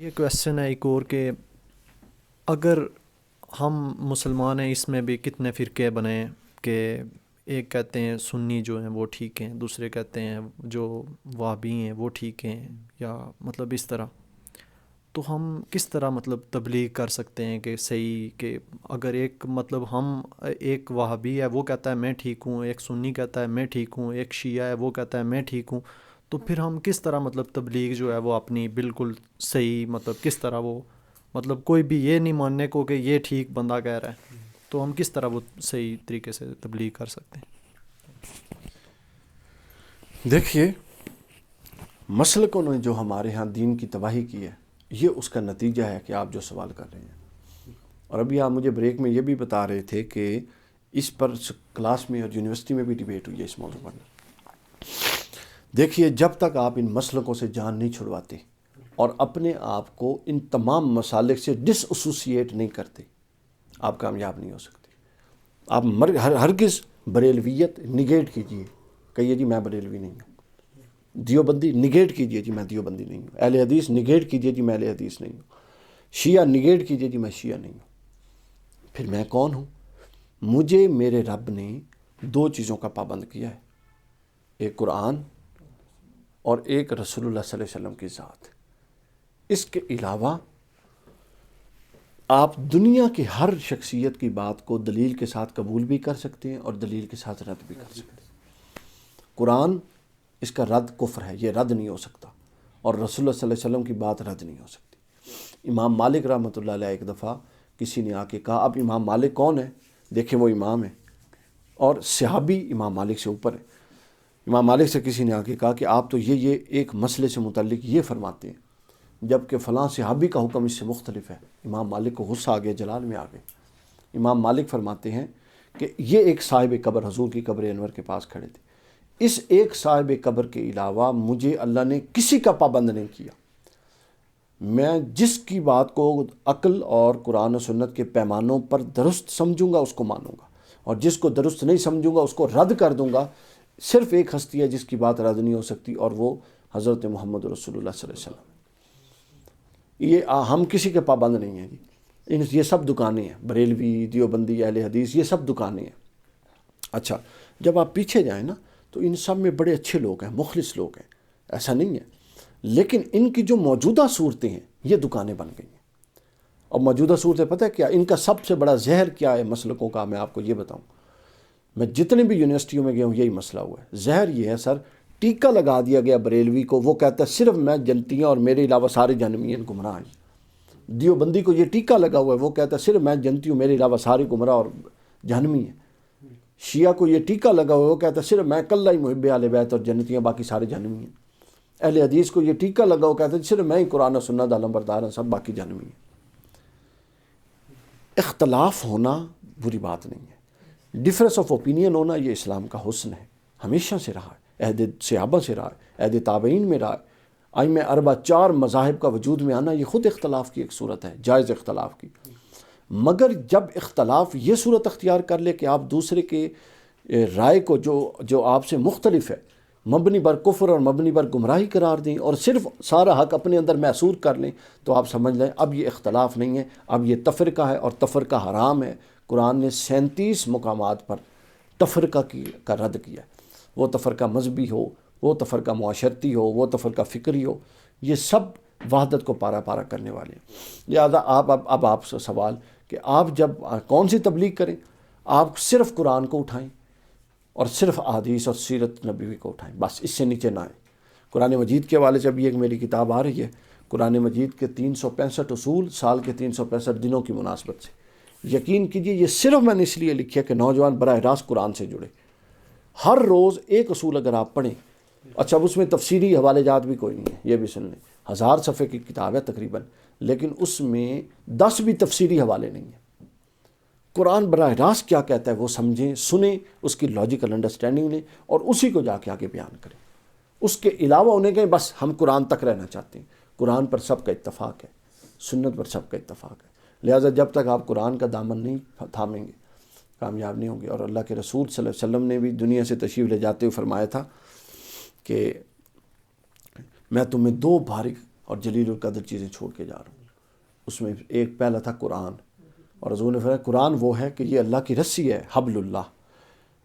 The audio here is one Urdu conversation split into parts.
یہ کویسچن ہے ایک اور کہ اگر ہم مسلمان ہیں، اس میں بھی کتنے فرقے بنے ہیں کہ ایک کہتے ہیں سنی جو ہیں وہ ٹھیک ہیں، دوسرے کہتے ہیں جو وہابی ہیں وہ ٹھیک ہیں، یا مطلب اس طرح تو ہم کس طرح مطلب تبلیغ کر سکتے ہیں کہ صحیح، کہ اگر ایک مطلب ہم ایک وہابی ہے وہ کہتا ہے میں ٹھیک ہوں، ایک سنی کہتا ہے میں ٹھیک ہوں، ایک شیعہ ہے وہ کہتا ہے میں ٹھیک ہوں، تو پھر ہم کس طرح مطلب تبلیغ جو ہے وہ اپنی بالکل صحیح مطلب کس طرح وہ مطلب کوئی بھی یہ نہیں ماننے کو کہ یہ ٹھیک بندہ کہہ رہا ہے، تو ہم کس طرح وہ صحیح طریقے سے تبلیغ کر سکتے ہیں؟ دیکھیے، مسلکوں نے جو ہمارے ہاں دین کی تباہی کی ہے، یہ اس کا نتیجہ ہے کہ آپ جو سوال کر رہے ہیں۔ اور ابھی آپ مجھے بریک میں یہ بھی بتا رہے تھے کہ اس پر کلاس میں اور یونیورسٹی میں بھی ڈیبیٹ ہوئی ہے اس موضوع پر۔ دیکھیے، جب تک آپ ان مسلکوں سے جان نہیں چھڑواتے اور اپنے آپ کو ان تمام مسالک سے ڈس ایسوسیٹ نہیں کرتے، آپ کامیاب نہیں ہو سکتے۔ آپ ہرگز بریلویت نگیٹ کیجئے، کہیے جی میں بریلوی نہیں ہوں۔ دیوبندی نگیٹ کیجئے جی میں دیوبندی نہیں ہوں۔ اہل حدیث نگیٹ کیجئے جی میں اہل حدیث نہیں ہوں۔ شیعہ نگیٹ کیجئے جی میں شیعہ نہیں ہوں۔ پھر میں کون ہوں؟ مجھے میرے رب نے دو چیزوں کا پابند کیا ہے، ایک قرآن اور ایک رسول اللہ صلی اللہ علیہ وسلم کی ذات۔ اس کے علاوہ آپ دنیا کی ہر شخصیت کی بات کو دلیل کے ساتھ قبول بھی کر سکتے ہیں اور دلیل کے ساتھ رد بھی کر سکتے ہیں۔ قرآن اس کا رد کفر ہے، یہ رد نہیں ہو سکتا، اور رسول اللہ صلی اللہ علیہ وسلم کی بات رد نہیں ہو سکتی۔ امام مالک رحمۃ اللہ علیہ ایک دفعہ کسی نے آ کے کہا، اب امام مالک کون ہے؟ دیکھیں وہ امام ہے اور صحابی امام مالک سے اوپر ہے۔ امام مالک سے کسی نے آ کے کہا کہ آپ تو یہ ایک مسئلے سے متعلق یہ فرماتے ہیں، جبکہ فلاں صحابی کا حکم اس سے مختلف ہے۔ امام مالک کو غصہ آ گیا، جلال میں آ گئے۔ امام مالک فرماتے ہیں کہ یہ ایک صاحب قبر حضور کی قبر انور کے پاس کھڑے تھے، اس ایک صاحب قبر کے علاوہ مجھے اللہ نے کسی کا پابند نہیں کیا۔ میں جس کی بات کو عقل اور قرآن و سنت کے پیمانوں پر درست سمجھوں گا اس کو مانوں گا، اور جس کو درست نہیں سمجھوں گا اس کو رد کر دوں گا۔ صرف ایک ہستی ہے جس کی بات رد نہیں ہو سکتی، اور وہ حضرت محمد رسول اللہ صلی اللہ علیہ وسلم۔ یہ ہم کسی کے پابند نہیں ہیں جی، یہ سب دکانیں ہیں، بریلوی، دیوبندی، اہل حدیث، یہ سب دکانیں ہیں۔ اچھا، جب آپ پیچھے جائیں نا تو ان سب میں بڑے اچھے لوگ ہیں، مخلص لوگ ہیں، ایسا نہیں ہے، لیکن ان کی جو موجودہ صورتیں ہیں یہ دکانیں بن گئی ہیں۔ اور موجودہ صورتیں پتہ ہے کیا؟ ان کا سب سے بڑا زہر کیا ہے مسلکوں کا؟ میں آپ کو یہ بتاؤں، میں جتنے بھی یونیورسٹیوں میں گیا ہوں یہی مسئلہ ہوا ہے۔ زہر یہ ہے سر، ٹیکہ لگا دیا گیا بریلوی کو، وہ کہتا ہے صرف میں جنتی ہیں اور میرے علاوہ سارے جہنمی ہیں، گمراہ ہیں۔ دیوبندی کو یہ ٹیکہ لگا ہوا ہے، وہ کہتا ہے صرف میں جنتی ہوں، میرے علاوہ سارے گمراہ اور جہنمی ہیں۔ شیعہ کو یہ ٹیکہ لگا ہوا ہے، وہ کہتا ہے صرف میں کلہ ہی محب اہل بیت اور جنتی ہیں، باقی سارے جہنمی ہیں۔ اہل حدیث کو یہ ٹیکہ لگا ہوا، کہتا ہے صرف میں ہی قرآن و سنت علم بردار ہیں، سب باقی جہنمی ہیں۔ اختلاف ہونا بری بات نہیں ہے، ڈفرینس آف اوپینین ہونا یہ اسلام کا حسن ہے، ہمیشہ سے رہا ہے، عہد صحابہ سے رہا ہے، عہد تابعین میں رہا ہے۔ ائمہ اربعہ، چار مذاہب کا وجود میں آنا یہ خود اختلاف کی ایک صورت ہے، جائز اختلاف کی۔ مگر جب اختلاف یہ صورت اختیار کر لے کہ آپ دوسرے کے رائے کو جو آپ سے مختلف ہے مبنی بر کفر اور مبنی بر گمراہی قرار دیں اور صرف سارا حق اپنے اندر محصور کر لیں، تو آپ سمجھ لیں اب یہ اختلاف نہیں ہے، اب یہ تفرقہ ہے، اور تفرقہ حرام ہے۔ قرآن نے 37 مقامات پر تفرقہ کا رد کیا ہے، وہ تفرقہ مذہبی ہو، وہ تفرقہ معاشرتی ہو، وہ تفرقہ فکری ہو، یہ سب وحدت کو پارا پارا کرنے والے ہیں۔ لہٰذا اب آپ سے سوال کہ آپ جب کون سی تبلیغ کریں؟ آپ صرف قرآن کو اٹھائیں اور صرف احادیث اور سیرت نبوی کو اٹھائیں، بس اس سے نیچے نہ آئیں۔ قرآن مجید کے حوالے سے ابھی ایک میری کتاب آ رہی ہے، قرآن مجید کے 365 اصول سال کے 365 دنوں کی مناسبت سے۔ یقین کیجئے یہ صرف میں نے اس لیے لکھی ہے کہ نوجوان براہ راست قرآن سے جڑے۔ ہر روز ایک اصول اگر آپ پڑھیں، اچھا اس میں تفسیری حوالے جات بھی کوئی نہیں ہے، یہ بھی سن لیں، 1000 صفحے کی کتاب ہے تقریباً، لیکن اس میں 10 بھی تفسیری حوالے نہیں ہیں۔ قرآن براہ راست کیا کہتا ہے وہ سمجھیں، سنیں، اس کی لاجیکل انڈرسٹینڈنگ لیں اور اسی کو جا کے آگے بیان کریں۔ اس کے علاوہ انہیں کہیں بس ہم قرآن تک رہنا چاہتے ہیں۔ قرآن پر سب کا اتفاق ہے، سنت پر سب کا اتفاق ہے، لہٰذا جب تک آپ قرآن کا دامن نہیں تھامیں گے کامیاب نہیں ہوں گے۔ اور اللہ کے رسول صلی اللہ علیہ وسلم نے بھی دنیا سے تشریف لے جاتے ہوئے فرمایا تھا کہ میں تمہیں 2 بھاری اور جلیل القدر چیزیں چھوڑ کے جا رہا ہوں. اس میں ایک پہلا تھا قرآن، اور حضور نے فرمایا قرآن وہ ہے کہ یہ اللہ کی رسی ہے، حبل اللہ،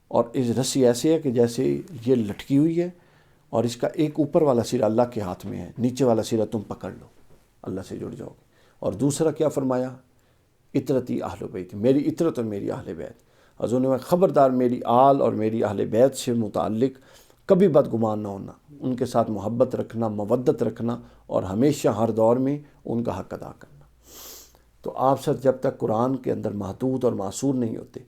اور اس رسی ایسی ہے کہ جیسے یہ لٹکی ہوئی ہے اور اس کا ایک اوپر والا سرا اللہ کے ہاتھ میں ہے، نیچے والا سرا تم پکڑ لو، اللہ سے جڑ جاؤ گے. اور دوسرا کیا فرمایا؟ اطرتی اہل بیت، میری اطرت اور میری اہل بیت. حضور نے فرمایا خبردار میری آل اور میری اہل بیت سے متعلق کبھی بدگمان نہ ہونا، ان کے ساتھ محبت رکھنا، مودت رکھنا، اور ہمیشہ ہر دور میں ان کا حق ادا کرنا. تو آپ سر جب تک قرآن کے اندر محدود اور معصور نہیں ہوتے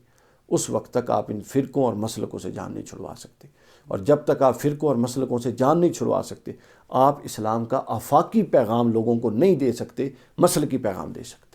اس وقت تک آپ ان فرقوں اور مسلکوں سے جان نہیں چھڑوا سکتے. اور جب تک آپ فرقوں اور مسلکوں سے جان نہیں چھڑوا سکتے آپ اسلام کا آفاقی پیغام لوگوں کو نہیں دے سکتے، مسلکی پیغام دے سکتے.